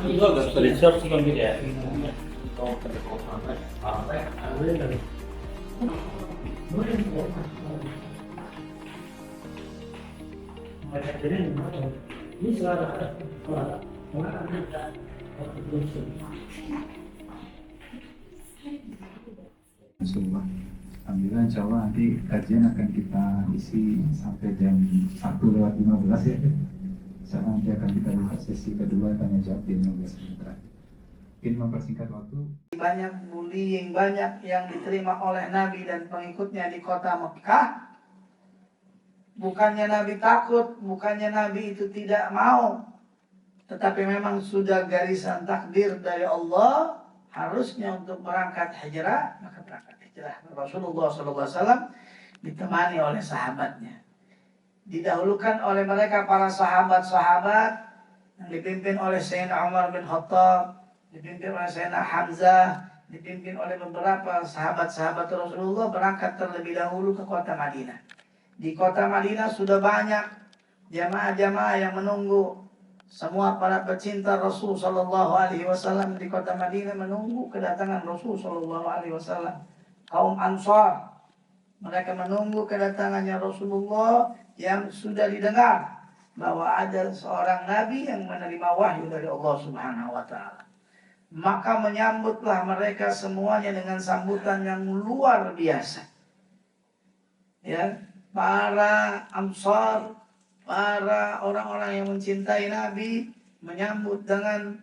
Itu agak sulit sih kan gitu ya. Rasulullah. Alhamdulillah, insya Allah nanti kajian akan kita isi sampai jam 1:15 ya. Insya Allah nanti akan kita buka sesi kedua tanya jawab di 15 menit. Mungkin mempersingkat waktu. Banyak bullying, banyak yang diterima oleh Nabi dan pengikutnya di kota Mekah. Bukannya Nabi takut, bukannya Nabi itu tidak mau, tetapi memang sudah garisan takdir dari Allah, harusnya untuk berangkat hijrah, maka berangkat hijrah. Rasulullah SAW ditemani oleh sahabatnya. Didahulukan oleh mereka para sahabat-sahabat yang dipimpin oleh Sayyidina Umar bin Khattab, dipimpin oleh Sayyidina Hamzah, dipimpin oleh beberapa sahabat-sahabat Rasulullah berangkat terlebih dahulu ke kota Madinah. Di kota Madinah sudah banyak jamaah-jamaah yang menunggu. Semua para pecinta Rasul Sallallahu Alaihi Wasallam di kota Madinah menunggu kedatangan Rasul Sallallahu Alaihi Wasallam. Kaum Ansar, mereka menunggu kedatangannya Rasulullah yang sudah didengar bahwa ada seorang Nabi yang menerima wahyu dari Allah Subhanahu Wa Taala. Maka menyambutlah mereka semuanya dengan sambutan yang luar biasa. Ya, para Ansar, para orang-orang yang mencintai Nabi menyambut dengan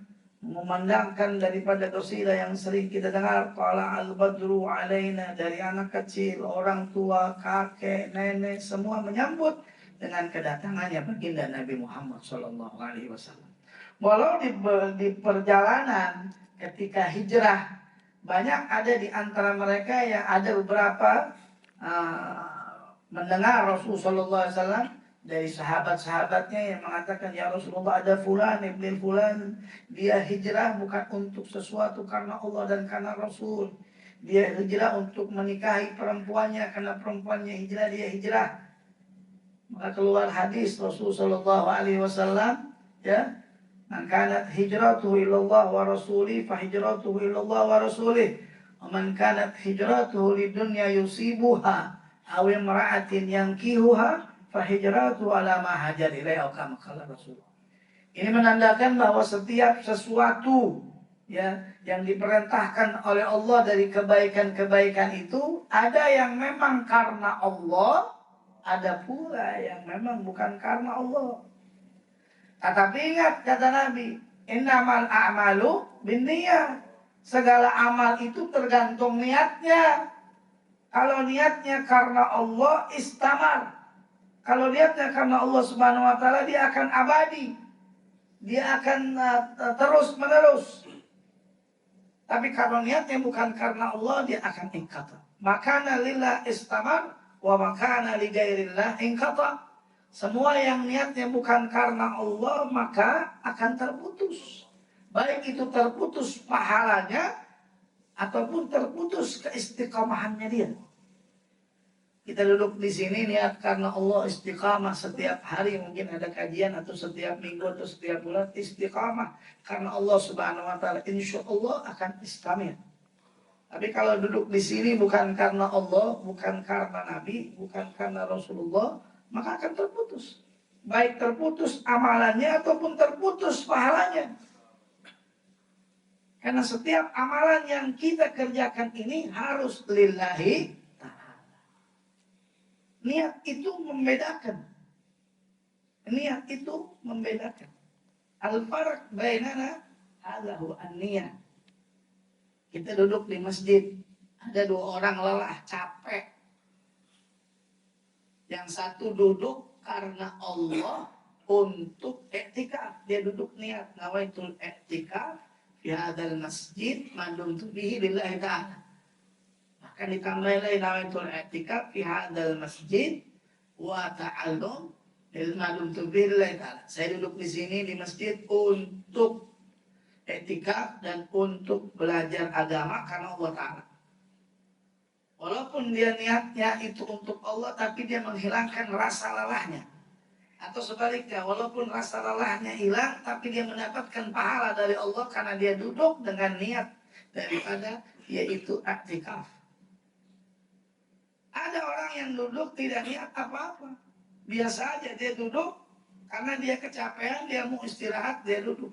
memandangkan daripada qasidah yang sering kita dengar, qala al-badru alaina, dari anak kecil, orang tua, kakek, nenek, semua menyambut dengan kedatangannya baginda Nabi Muhammad sallallahu alaihi wasallam. Walau di perjalanan ketika hijrah, banyak ada di antara mereka yang ada beberapa mendengar Rasul sallallahu alaihi wasallam dari sahabat-sahabatnya yang mengatakan, ya Rasulullah, ada fulan ibn fulan, dia hijrah bukan untuk sesuatu karena Allah dan karena Rasul. Dia hijrah untuk menikahi perempuannya, karena perempuannya hijrah, dia hijrah. Maka keluar hadis Rasul sallallahu alaihi wasallam, ya, man kanat hijratuhu ilallah wa rasulih fa hijratuhu ilallah wa rasulih, wa man kanat hijratuhu lidunya yusibuha aw imra'atin yankihuha fa hijratuhu ala ma hajar ilaihi aw kama qala Rasulullah. Ini menandakan bahwa setiap sesuatu, ya, yang diperintahkan oleh Allah dari kebaikan-kebaikan itu, ada yang memang karena Allah, ada pula yang memang bukan karena Allah. Tetapi ingat kata Nabi, innamal a'malu binniyah. Segala amal itu tergantung niatnya. Kalau niatnya karena Allah, istamar. Kalau niatnya karena Allah Subhanahu wa taala, dia akan abadi. Dia akan terus menerus. Tapi kalau niatnya bukan karena Allah, dia akan inqata. Makana lillah istamar wa makana li ghairillah inqata. Semua yang niatnya bukan karena Allah maka akan terputus. Baik itu terputus pahalanya ataupun terputus keistiqamahannya dia. Kita duduk di sini niat karena Allah, istiqamah setiap hari, mungkin ada kajian atau setiap minggu atau setiap bulan, istiqamah karena Allah Subhanahu wa taala, insya Allah akan istiqamah. Tapi kalau duduk di sini bukan karena Allah, bukan karena Nabi, bukan karena Rasulullah, maka akan terputus. Baik terputus amalannya ataupun terputus pahalanya. Karena setiap amalan yang kita kerjakan ini harus lillahi ta'ala. Niat itu membedakan. Niat itu membedakan. Al-farq bainana adalah an-niyah. Kita duduk di masjid, ada dua orang lelah, capek. Yang satu duduk karena Allah, untuk i'tikaf. Dia duduk niat nawaitul i'tikaf fi hadzal masjid ma dumtu bihi lillahi ta'ala. Maka ditambahin lagi nawaitul i'tikaf fi hadzal masjid wa ta'allum ma dumtu bihi lillahi ta'ala. Saya duduk di sini di masjid untuk i'tikaf dan untuk belajar agama karena Allah Ta'ala. Walaupun dia niatnya itu untuk Allah, tapi dia menghilangkan rasa lelahnya. Atau sebaliknya, walaupun rasa lelahnya hilang, tapi dia mendapatkan pahala dari Allah karena dia duduk dengan niat daripada yaitu i'tikaf. Ada orang yang duduk tidak niat apa-apa. Biasa aja dia duduk karena dia kecapean, dia mau istirahat, dia duduk.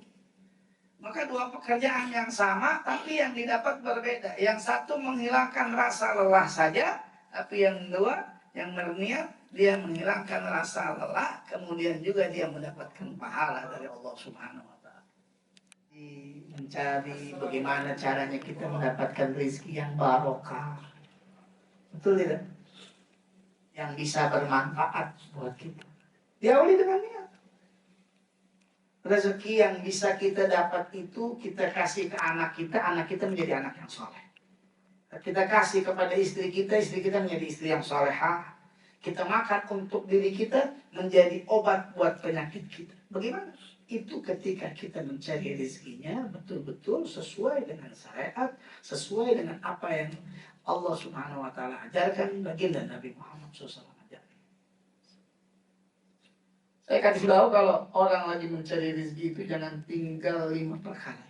Maka dua pekerjaan yang sama tapi yang didapat berbeda. Yang satu menghilangkan rasa lelah saja, tapi yang kedua yang berniat dia menghilangkan rasa lelah, kemudian juga dia mendapatkan pahala dari Allah Subhanahu wa taala. Mencari bagaimana caranya kita mendapatkan rezeki yang barokah. Betul tidak? Yang bisa bermanfaat buat kita. Diawali dengan niat. Rezeki yang bisa kita dapat itu kita kasih ke anak kita menjadi anak yang soleh. Kita kasih kepada istri kita menjadi istri yang solehah. Kita makan untuk diri kita menjadi obat buat penyakit kita. Bagaimana? Itu ketika kita mencari rezekinya betul-betul sesuai dengan syariat, sesuai dengan apa yang Allah Subhanahu wa taala ajarkan, baginda Nabi Muhammad SAW. Saya kasih tahu kalau orang lagi mencari rezeki itu jangan tinggal 5 perkara.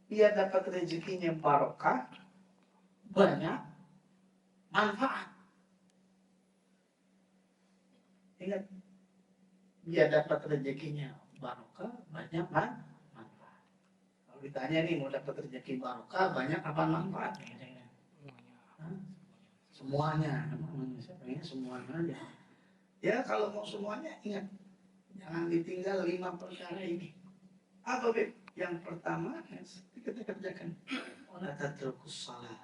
Dia dapat rezekinya barokah, banyak, manfaat. Ingat, dia dapat rezekinya barokah, banyak, manfaat. Kalau ditanya nih mau dapat rezeki barokah, banyak apa manfaat? Semuanya, semuanya aja. Ya kalau mau semuanya ingat. Jangan ditinggal 5 perkara ini. Apa Beb? Yang pertama kita kerjakan. Wala tatrukus shalah.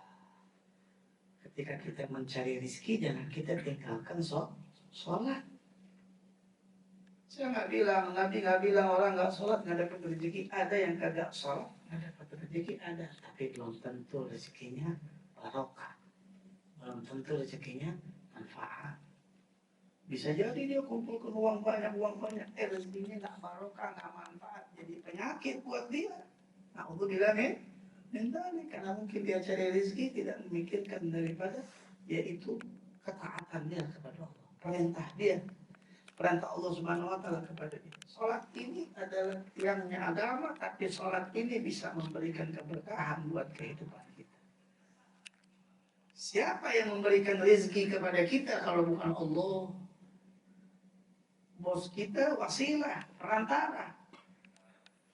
Ketika kita mencari rezeki jangan kita tinggalkan sholat. Saya nggak bilang, Nabi nggak bilang orang nggak sholat nggak dapat rezeki. Ada yang kagak sholat nggak dapat rezeki ada, tapi belum tentu rezekinya barokah. Belum tentu rezekinya manfaat. Bisa jadi dia kumpulkan uang banyak, rezekinya nggak barokah, nggak manfaat, jadi penyakit buat dia. Nah, untuk bilang karena mungkin dia cari rezeki tidak memikirkan daripada yaitu ketaatan dia kepada Allah, perintah Allah Subhanahu wa taala kepada dia. Salat ini adalah tiangnya agama, tapi salat ini bisa memberikan keberkahan buat kehidupan kita. Siapa yang memberikan rezeki kepada kita kalau bukan Allah? Bos kita wasilah, perantara.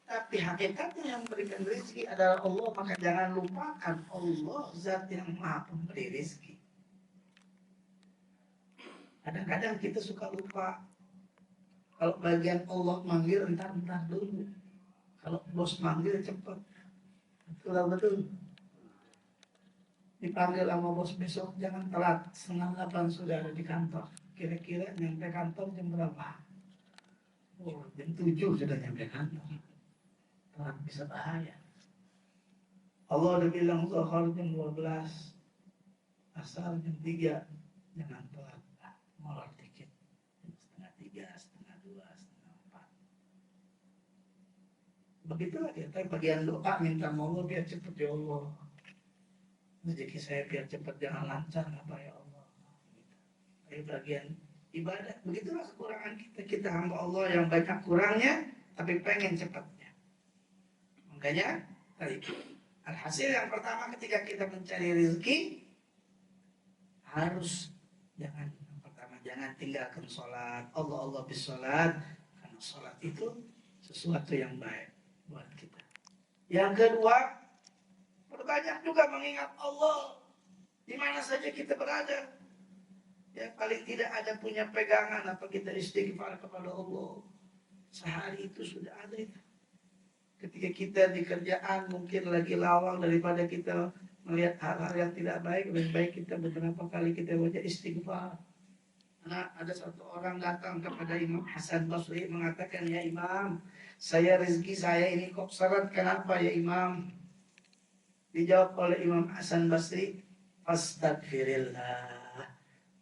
Tapi hakikatnya yang memberikan rezeki adalah Allah. Maka jangan lupakan Allah zat yang maha pemberi rezeki. Kadang-kadang kita suka lupa. Kalau bagian Allah manggil, entar dulu. Kalau bos manggil cepat. Betul. Dipanggil sama bos besok, jangan telat. 7:30 sudah ada di kantor. Kira-kira nyampe kantor jam berapa? Oh, jam 7 sudah nyampe kantor. Telat bisa bahaya. Allah udah bilang zuhur jam 12, asar jam 3. Jangan telat. Molor dikit. Jam 1:30, 1:30, 1:30, 1:30. Begitulah kita bagian doa minta Allah biar cepat ya Allah. Rezeki saya biar cepat, jangan lancar apa ya Allah. Bagian ibadah, begitulah kekurangan kita hamba Allah yang banyak kurangnya tapi pengen cepatnya. Makanya alhasil yang pertama ketika kita mencari rezeki harus jangan tinggalkan sholat. Allah bis sholat, karena sholat itu sesuatu yang baik buat kita. Yang kedua, perbanyak juga mengingat Allah di mana saja kita berada. Ya, paling tidak ada punya pegangan apa kita istighfar kepada Allah. Sehari itu sudah ada itu. Ketika kita di kerjaan mungkin lagi lawang, daripada kita melihat hal-hal yang tidak baik, lebih baik kita beberapa kali kita baca istighfar. Nah, ada satu orang datang kepada Imam Hasan Basri mengatakan, ya Imam, rezeki saya ini kok seret, kenapa ya Imam? Dijawab oleh Imam Hasan Basri, Fastagfirillah,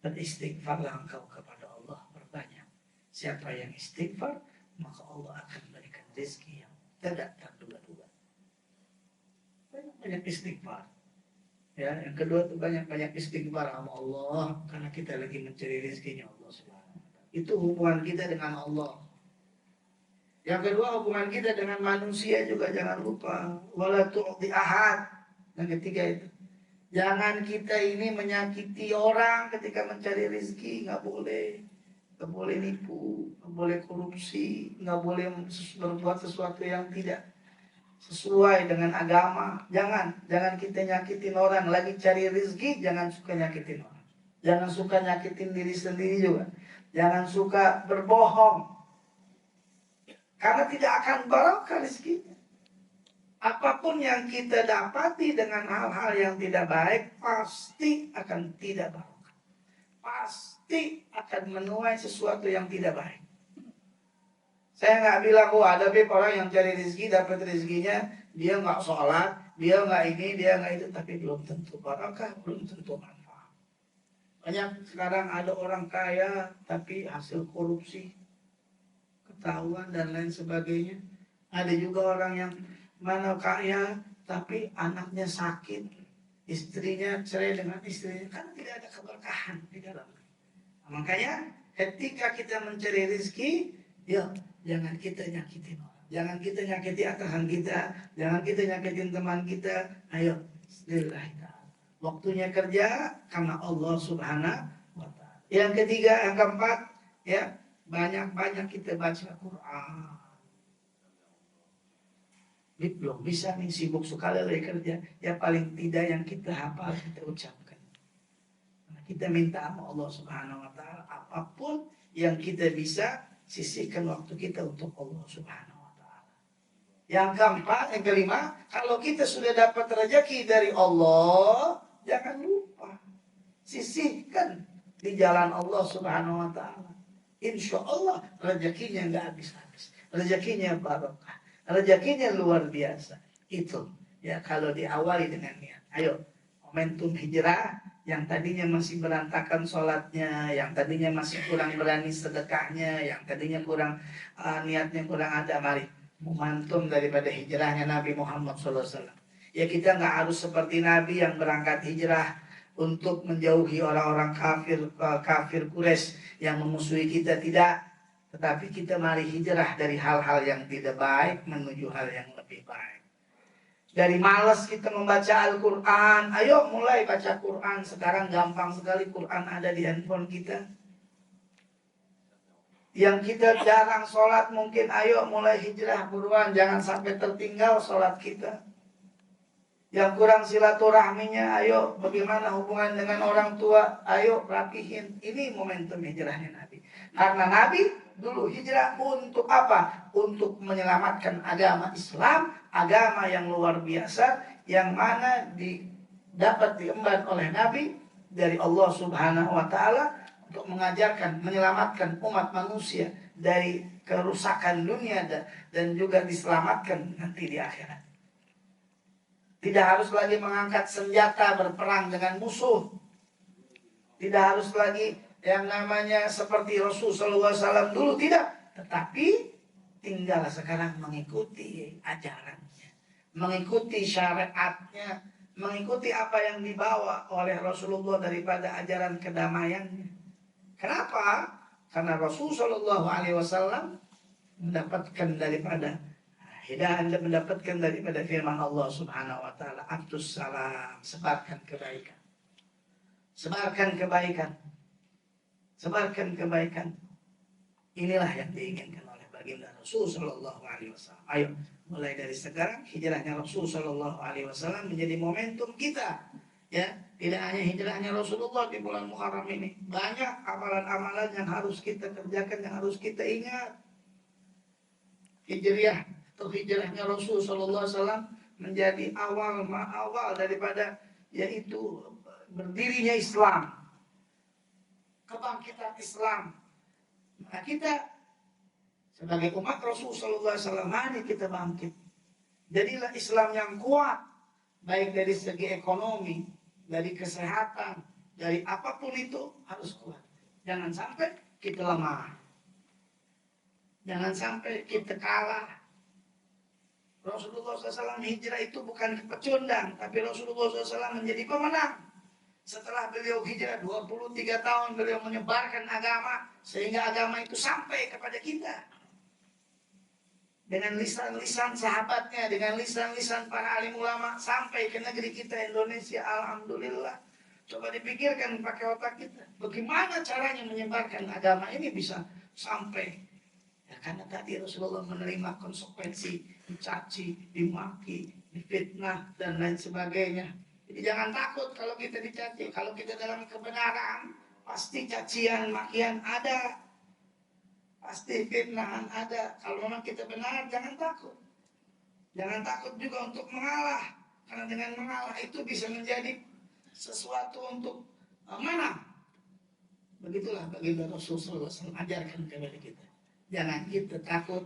beristighfarlah engkau kepada Allah berbanyak. Siapa yang istighfar, maka Allah akan berikan rezeki yang tidak terduga-duga. Banyak istighfar. Ya, yang kedua itu banyak istighfar sama Allah karena kita lagi mencari rezekinya Allah Subhanahu wa taala. Itu hubungan kita dengan Allah. Yang kedua hubungan kita dengan manusia juga jangan lupa. Wala tu'ti ahad. Yang ketiga itu. Jangan kita ini menyakiti orang ketika mencari rezeki, nggak boleh. Nggak boleh nipu, nggak boleh korupsi, nggak boleh berbuat sesuatu yang tidak sesuai dengan agama. Jangan kita nyakitin orang lagi cari rezeki, jangan suka nyakitin orang. Jangan suka nyakitin diri sendiri juga. Jangan suka berbohong. Karena tidak akan barokah rezekinya. Apapun yang kita dapati dengan hal-hal yang tidak baik, pasti akan tidak barokah. Pasti akan menuai sesuatu yang tidak baik. Saya nggak bilang, ada orang yang cari rezeki, dapat rezekinya, dia nggak sholat, dia nggak ini, dia nggak itu, tapi belum tentu barokah, belum tentu manfaat. Banyak sekarang ada orang kaya, tapi hasil korupsi, ketahuan dan lain sebagainya. Ada juga orang yang mana kaya, tapi anaknya sakit, istrinya cerai dengan istrinya, kan tidak ada keberkahan di dalamnya. Nah, makanya ketika kita mencari rezeki, ya jangan kita nyakitin orang. Jangan kita nyakiti atasan kita. Jangan kita nyakitin teman kita. Ayo, lillahi ta'ala. Waktunya kerja karena Allah Subhanahu wa ta'ala. Yang ketiga, yang keempat, ya, banyak-banyak kita baca Quran. Belum bisa nih, sibuk sekali lagi kerja. Ya paling tidak yang kita hafal, kita ucapkan. Kita minta sama Allah Subhanahu wa ta'ala, apapun yang kita bisa, sisihkan waktu kita untuk Allah Subhanahu wa ta'ala. Yang keempat, yang kelima, kalau kita sudah dapat rezeki dari Allah, jangan lupa sisihkan di jalan Allah Subhanahu wa ta'ala. Insya Allah rezekinya nggak habis-habis, rezekinya barokah, rezekinya luar biasa. Itu ya kalau diawali dengan niat. Ayo, momentum hijrah, yang tadinya masih berantakan sholatnya, yang tadinya masih kurang berani sedekahnya, yang tadinya kurang niatnya kurang ada, mari momentum daripada hijrahnya Nabi Muhammad SAW. Ya kita nggak harus seperti Nabi yang berangkat hijrah untuk menjauhi orang-orang kafir Quraisy yang memusuhi kita, tidak. Tetapi kita mari hijrah dari hal-hal yang tidak baik menuju hal yang lebih baik. Dari malas kita membaca Al-Quran, ayo mulai baca Quran. Sekarang gampang sekali, Quran ada di handphone kita. Yang kita jarang sholat mungkin, ayo mulai hijrah buruan, jangan sampai tertinggal sholat kita. Yang kurang silaturahminya, ayo bagaimana hubungan dengan orang tua, ayo rapihin. Ini momentum hijrahnya Nabi. Karena Nabi dulu hijrah untuk apa? Untuk menyelamatkan agama Islam, agama yang luar biasa, yang mana dapat diemban oleh Nabi dari Allah Subhanahu wa ta'ala untuk mengajarkan, menyelamatkan umat manusia dari kerusakan dunia dan juga diselamatkan nanti di akhirat. Tidak harus lagi mengangkat senjata berperang dengan musuh. Tidak harus lagi yang namanya seperti Rasulullah SAW dulu, tidak. Tetapi tinggal sekarang mengikuti ajarannya, mengikuti syariatnya, mengikuti apa yang dibawa oleh Rasulullah daripada ajaran kedamaiannya. Kenapa? Karena Rasulullah SAW mendapatkan daripada hidayah, mendapatkan daripada firman Allah Subhanahu wa ta'ala, Abdus salam, sebarkan kebaikan. Sebarkan kebaikan. Sebarkan kebaikan. Inilah yang diinginkan oleh baginda Rasul sallallahu alaihi wasallam. Ayo, mulai dari sekarang hijrahnya Rasul sallallahu alaihi wasallam menjadi momentum kita. Ya, tidak hanya hijrahnya Rasulullah di bulan Muharram ini. Banyak amalan-amalan yang harus kita kerjakan, yang harus kita ingat. Hijrahnya Rasul sallallahu alaihi wasallam menjadi awal daripada yaitu berdirinya Islam. kebangkitan Islam. Maka kita sebagai umat Rasul sallallahu alaihi wasallam, mari kita bangkit. Jadilah Islam yang kuat, baik dari segi ekonomi, dari kesehatan, dari apapun itu harus kuat. Jangan sampai kita lemah. Jangan sampai kita kalah. Rasulullah SAW hijrah itu bukan pecundang, tapi Rasulullah SAW menjadi pemenang. Setelah beliau hijrah 23 tahun, beliau menyebarkan agama, sehingga agama itu sampai kepada kita. Dengan lisan-lisan sahabatnya, dengan lisan-lisan para alim ulama, sampai ke negeri kita Indonesia, alhamdulillah. Coba dipikirkan pakai otak kita, bagaimana caranya menyebarkan agama ini bisa sampai. Ya, karena tadi Rasulullah menerima konsekuensi, dicaci, dimaki, difitnah, dan lain sebagainya. Jadi jangan takut kalau kita dicaci. Kalau kita dalam kebenaran, pasti cacian, makian ada. Pasti fitnahan ada. Kalau memang kita benar, jangan takut. Jangan takut juga untuk mengalah. Karena dengan mengalah itu bisa menjadi sesuatu untuk menang. Begitulah baginda Rasulullah SAW ajarkan kepada kita. Jangan kita takut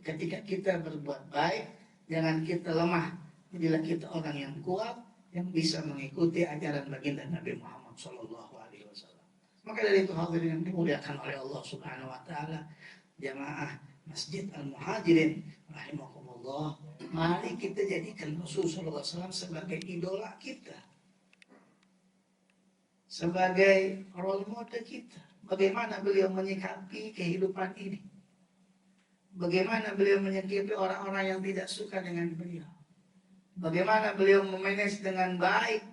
ketika kita berbuat baik. Jangan kita lemah. Jadilah kita orang yang kuat, yang bisa mengikuti ajaran baginda Nabi Muhammad SAW. Maka dari itu hadirin yang dimuliakan oleh Allah Subhanahu Wa Taala, jamaah Masjid Al-Muhajirin rahimakumullah, mari kita jadikan Rasulullah SAW sebagai idola kita, sebagai role model kita. Bagaimana beliau menyikapi kehidupan ini? Bagaimana beliau menyikapi orang-orang yang tidak suka dengan beliau? Bagaimana beliau memanage dengan baik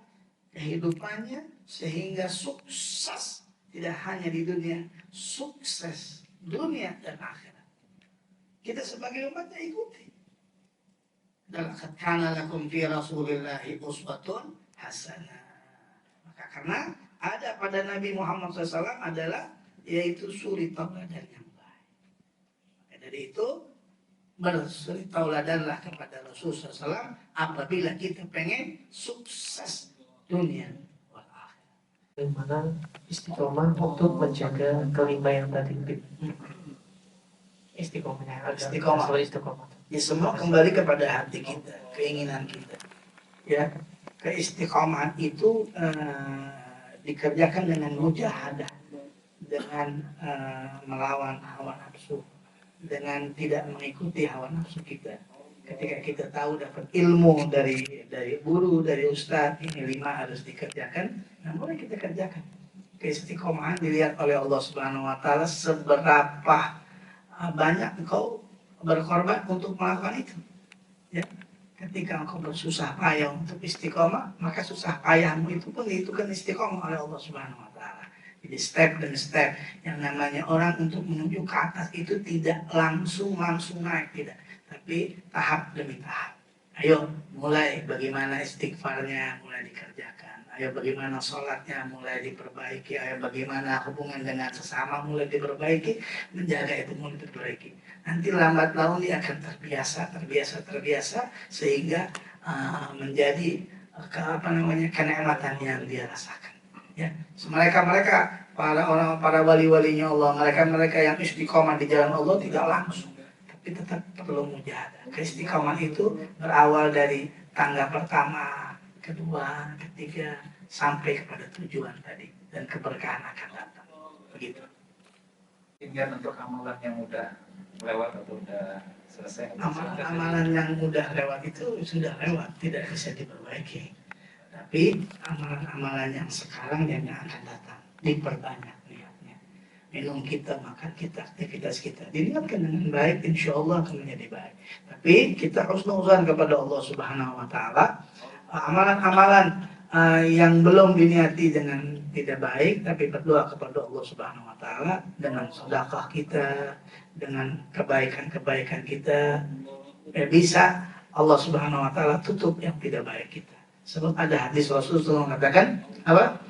kehidupannya sehingga sukses, tidak hanya di dunia, sukses dunia dan akhirat. Kita sebagai umatnya ikuti. Laqad kana lakum fi Rasulillahi uswatun hasanah. Maka karena ada pada Nabi Muhammad SAW adalah yaitu suri tauladan yang baik. Maka dari itu bersuri tauladanlah kepada Rasulullah SAW apabila kita pengen sukses dunia wal akhirat. Bagaimana istiqomah untuk menjaga kelima yang tadi? Istiqomahnya. Istiqomah. Ya, semua kembali kepada hati kita, keinginan kita. Ya, keistiqomahan itu dikerjakan dengan mujahadah, dengan melawan hawa nafsu, dengan tidak mengikuti hawa nafsu kita. Ketika kita tahu dapat ilmu dari guru, dari ustadz, ini 5 harus dikerjakan, nah mulai kita kerjakan. Keistiqomahan dilihat oleh Allah Subhanahu Wa Taala seberapa banyak engkau berkorban untuk melakukan itu. Ya. Ketika engkau bersusah payah untuk istiqomah, maka susah payahmu itu pun kan istiqomah oleh Allah Subhanahu Wa Taala. Jadi step demi step, yang namanya orang untuk menuju ke atas itu tidak langsung naik, tidak, tapi tahap demi tahap. Ayo mulai bagaimana istighfarnya mulai dikerjakan. Ayo bagaimana sholatnya mulai diperbaiki. Ayo bagaimana hubungan dengan sesama mulai diperbaiki. Menjaga itu mulai diperbaiki. Nanti lambat laun dia akan terbiasa sehingga menjadi kenikmatan yang dia rasakan. Ya, mereka para wali-walinya Allah, mereka yang istiqomah di jalan Allah tidak langsung, tapi tetap perlu mujahadah. Keistiqomah itu berawal dari tangga pertama, kedua, ketiga, sampai kepada tujuan tadi, dan keberkahan akan datang. Begitu. Hingga untuk amalan yang udah lewat atau udah selesai. Amalan yang udah lewat itu sudah lewat, tidak bisa diperbaiki. Tapi amalan-amalan yang sekarang yang akan datang diperbanyak niatnya. Minum kita, makan kita, aktivitas kita diniatkan dengan baik, insya Allah akan menjadi baik. Tapi kita harus husnuzan kepada Allah Subhanahu Wa Taala. Amalan-amalan yang belum diniati dengan tidak baik, tapi berdoa kepada Allah Subhanahu Wa Taala dengan sedekah kita, dengan kebaikan-kebaikan kita, bisa Allah Subhanahu Wa Taala tutup yang tidak baik kita. Sebab ada hadis Rasulullah mengatakan apa?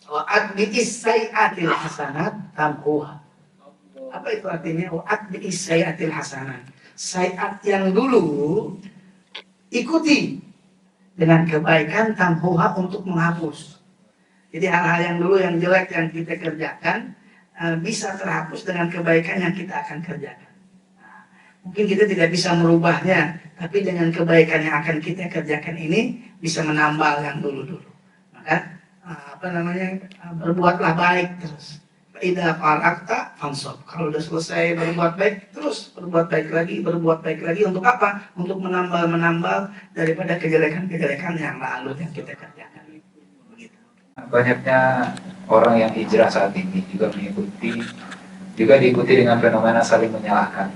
Wa'ad bi'is sayi'atil hasanat tamhuha. Apa itu artinya? Wa'ad bi'is sayi'atil hasanat. Sayi'at yang dulu ikuti dengan kebaikan tamhuha untuk menghapus. Jadi hal-hal yang dulu yang jelek yang kita kerjakan bisa terhapus dengan kebaikan yang kita akan kerjakan. Mungkin kita tidak bisa merubahnya, tapi dengan kebaikan yang akan kita kerjakan ini bisa menambal yang dulu-dulu. Maka berbuatlah baik terus. Idza faragta fansab. Kalau sudah selesai berbuat baik, terus berbuat baik lagi untuk apa? Untuk menambal daripada kejelekan-kejelekan yang lalu yang kita kerjakan. Begitu. Banyaknya orang yang hijrah saat ini juga diikuti dengan fenomena saling menyalahkan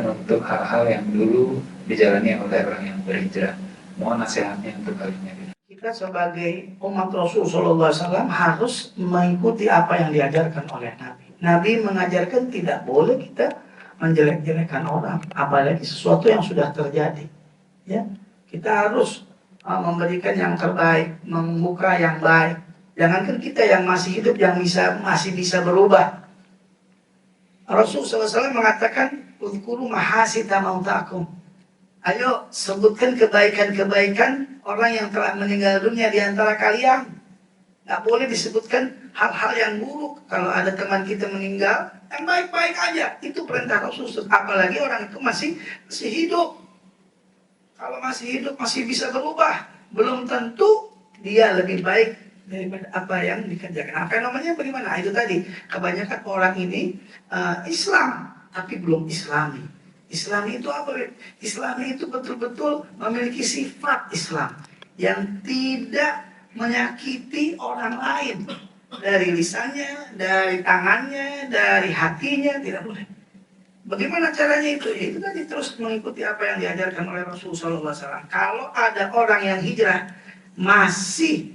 untuk hal-hal yang dulu dijalani oleh orang yang berhijrah. Mohon nasihatnya untuk hal ini. Kita sebagai umat Rasul SAW harus mengikuti apa yang diajarkan oleh Nabi. Nabi mengajarkan tidak boleh kita menjelek-jelekan orang, apalagi sesuatu yang sudah terjadi. Ya, kita harus memberikan yang terbaik, membuka yang baik. Jangankan kita yang masih hidup yang masih bisa berubah. Rasul SAW mengatakan, "Uzkuru mahasina mautakum." Ayo sebutkan kebaikan-kebaikan orang yang telah meninggal dunia di antara kalian. Nggak boleh disebutkan hal-hal yang buruk. Kalau ada teman kita meninggal, yang baik-baik aja. Itu perintah Rasul. Apalagi orang itu masih hidup. Kalau masih hidup, masih bisa berubah. Belum tentu dia lebih baik daripada apa yang dikerjakan. Fenomenanya bagaimana? Itu tadi. Kebanyakan orang ini Islam, tapi belum Islami. Islami itu apa? Islami itu betul-betul memiliki sifat Islam yang tidak menyakiti orang lain. Dari lisannya, dari tangannya, dari hatinya, tidak boleh. Bagaimana caranya itu? Itu tadi terus mengikuti apa yang diajarkan oleh Rasulullah SAW. Kalau ada orang yang hijrah masih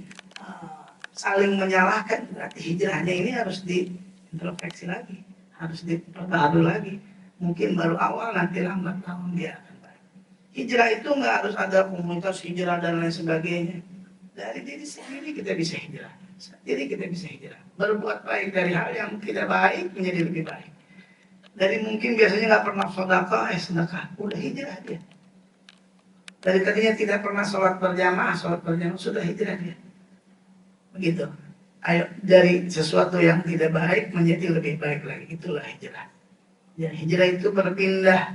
saling menyalahkan, berarti hijrahnya ini harus diintrospeksi lagi, harus diperbaharui lagi. Mungkin baru awal, nanti lambat laun dia akan baik. Hijrah itu nggak harus ada komunitas hijrah dan lain sebagainya. Dari diri sendiri kita bisa hijrah. Sendiri kita bisa hijrah. Berbuat baik dari hal yang tidak baik menjadi lebih baik. Dari mungkin biasanya nggak pernah sedekah, udah hijrah dia. Dari tadinya tidak pernah sholat berjamaah sudah hijrah dia. Begitu. Ayo dari sesuatu yang tidak baik menjadi lebih baik lagi. Itulah hijrah. Ya, hijrah itu berpindah,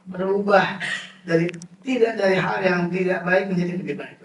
berubah dari hal yang tidak baik menjadi lebih baik.